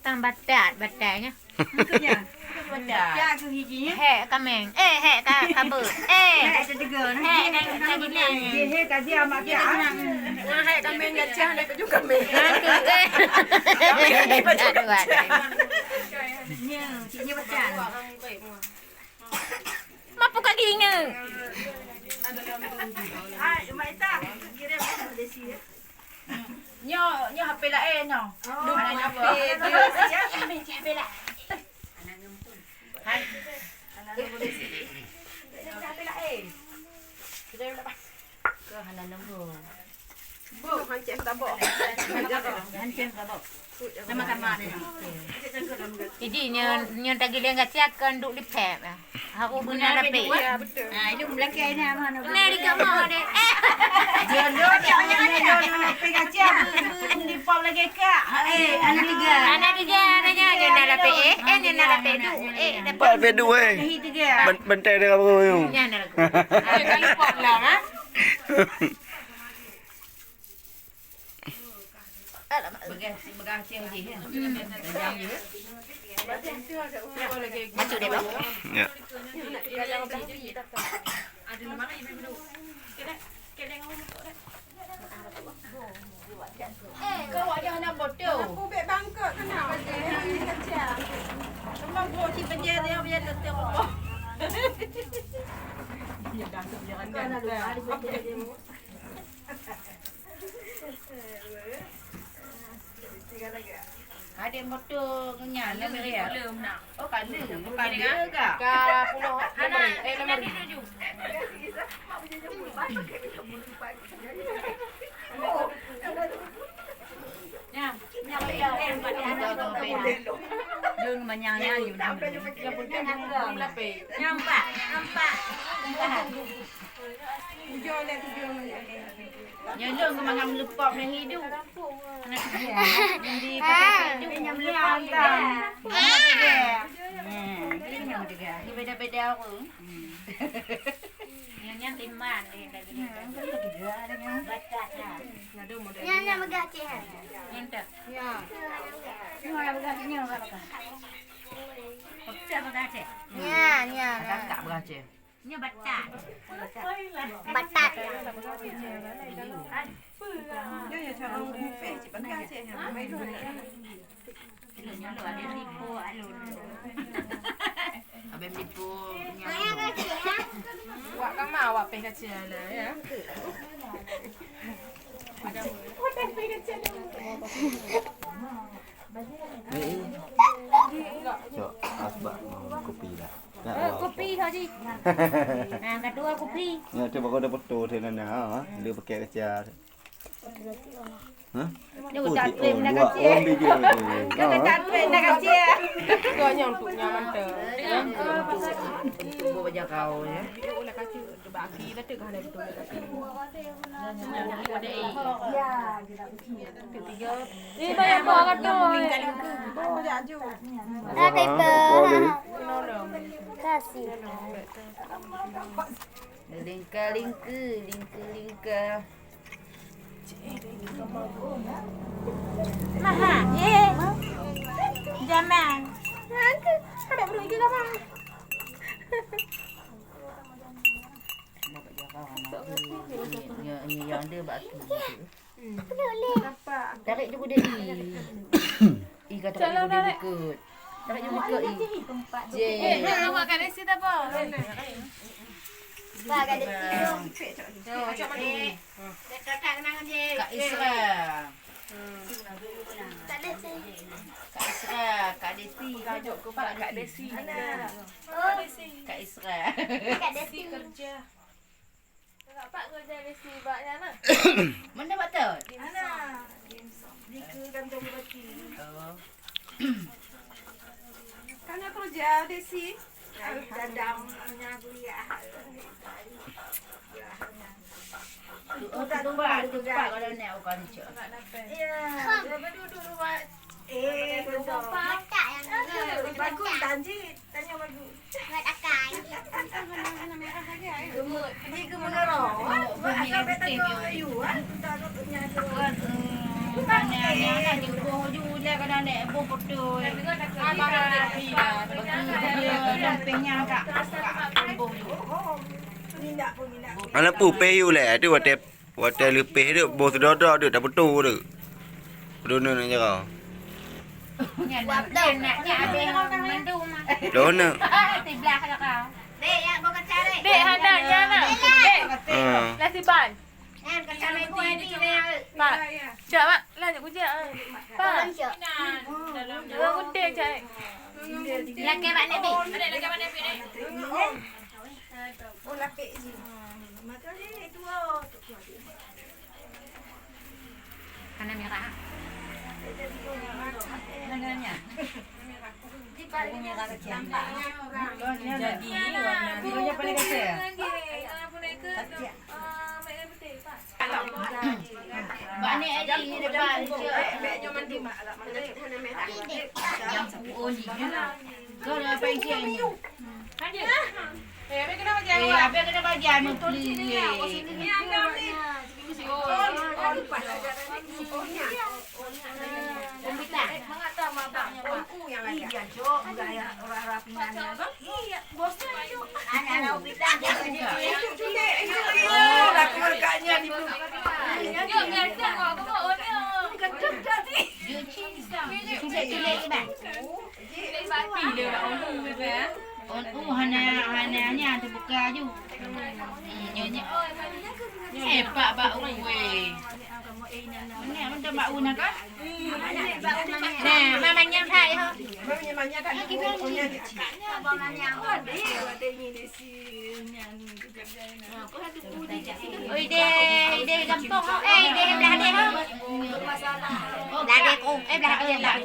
Tang batat-batatnya. Ya, tu hiji. Hek kameng. Hek kabut. Ada tiga. Hek dan gini. Hei, tadi amak dia. Hei kami ngacah nak juga kami. Dua. Nya, ciknya bacan. Mampu kaki ni. Hai, mak tak. Kira ada sini. Nyo HP lain nyo. Mana HP Ya, HP lah. Hai. Ke hanan nombor. Bu, hancem tabok. Hancem tabok. Nama kamar dia. Jadi nyo tagi dia ngacak duk di pep. Aku guna rapi. Ah, ini belakang ni mana? Nah di kamar dia. Jodoh jangan pegang ciam. Di pop lagi kak. Anak tiga. Anaknya guna rapi. Guna rapi du. Pak bedu eh. Hi tiga. Bentai dia apa you? Jangan lagu. Kali pop lah ah. Begang ciang je. Begang je. Masuk dia bang. Ya. Ada nama ibu dulu. Kau wajah nak bodoh. Aku bet bangkok kenapa dia kecil. Memang bro si penjara dia punya letak. Dia dah sebenarnya. Ada motor kenyal lah Maria. Belum nak. Oh kala. Bukan dia ke? Ka pulau. Anak. Nama dia tuju. Ya. Lương mà nhàng nhàng nhiều năm. Nampak. Nhớ lương mà ngâm lupop này hidup. Di pakai hidup nyam lupop kan. Nyam juga. Ni beda-beda aku. Nyonya timan ni lagi. Bacat dah. Nyanyi begaci. Entah. Ya. Nyonya begacinya apa? Apa begaci? Nya. Kakak beraja. Nya bacat. Batat. Ya ya cara orang fake cepat kaca ya. Mai dulu. Nya lu ada ribu alun. Abang nipu Saya gaci ya. Wak kan mau wak pe kaca lah ya. Cok, asbak mau kopi dah. Kopi thôi. Nah, kedua kopi. Ya, coba kau dah foto dia nana, dia pakai kaca. Hah? Dia udah frame nak Dua kecil. orang video tu. Kau tak frame nak kecil. Kau yang untuk nyaman tu. Tunggu baca kau ya. Ulah kaca baki betul kan ada betul kaki. Ketiga. Ni banyak bawa kata. Bawa jaju. Ada paper. Nolong. Kasih. Lingka. Maha, ye. Zaman. Ada belum kita bang. Yang dia baki. Nampak. Tarik je kuda I kata tak boleh ikut. Tarik je ikut I. Je. Awak kan resi tak apa? Pak ada tidur. Macam mana? Dekat kenangan je. Kak Isra. Tak ada sih. Kak Isra, Kak Desi. Tajuk ke Pak Kak Desi. Oh, Kak Isra. kat Desi. Kerja. Pak kerja Desi baknya nak. Mana betul? Mana? Di ke kantong baki. Oh. Kan aku kerja Desi. Dadang hanya kuliah. Oh, tak tempat kalau nak bukan cak. Ya. Berapa duduk rumah? Batak yang Bagus tanji tanya bagus. Nggak akan. Ni ke mana roh? Asal beta ko you ah. Tak ada punya tu. Anak-anak di bawah dia kadang ada bawah betul. Dampingnya kak. Minda pun minda. Anak pu pe yu le tu wate lu pe tu bo tu do tu dah betul tu. Dona nak jaga. Nhà bên mình đu mà. Dona. Tìm lạc là cao. Dek, ya, bawa kaca dek. Dek, handaknya nak. Dek, lah si Ban. Kan kaca naik buah ni ni. Pak. Cak, Mak. Lah nak kucing. Pak. Dalam siap. Dua kucing, Cak. Laki bạn này bị. Oh lapik je. Maka ni tu. Karena merah. Jadi warna birunya paling kecil. Bạn này đi depan. Beknya mandi mak lah. Mana merah. Oh, gì nữa. Có là phải chơi nhỉ. Habis kena bagian betul ni. Anak-anak upitan jadi. Keluarganya di Sulit ni bạn. Hanya terbuka je. Nyonya. Pak bau weh. Mana macam bau nak kan? Nah, mamanya thay không? Mamanya tak punya Abangannya apa? Ôi đê gampang không? Ê, đê em là đê không? Là đê cô, em là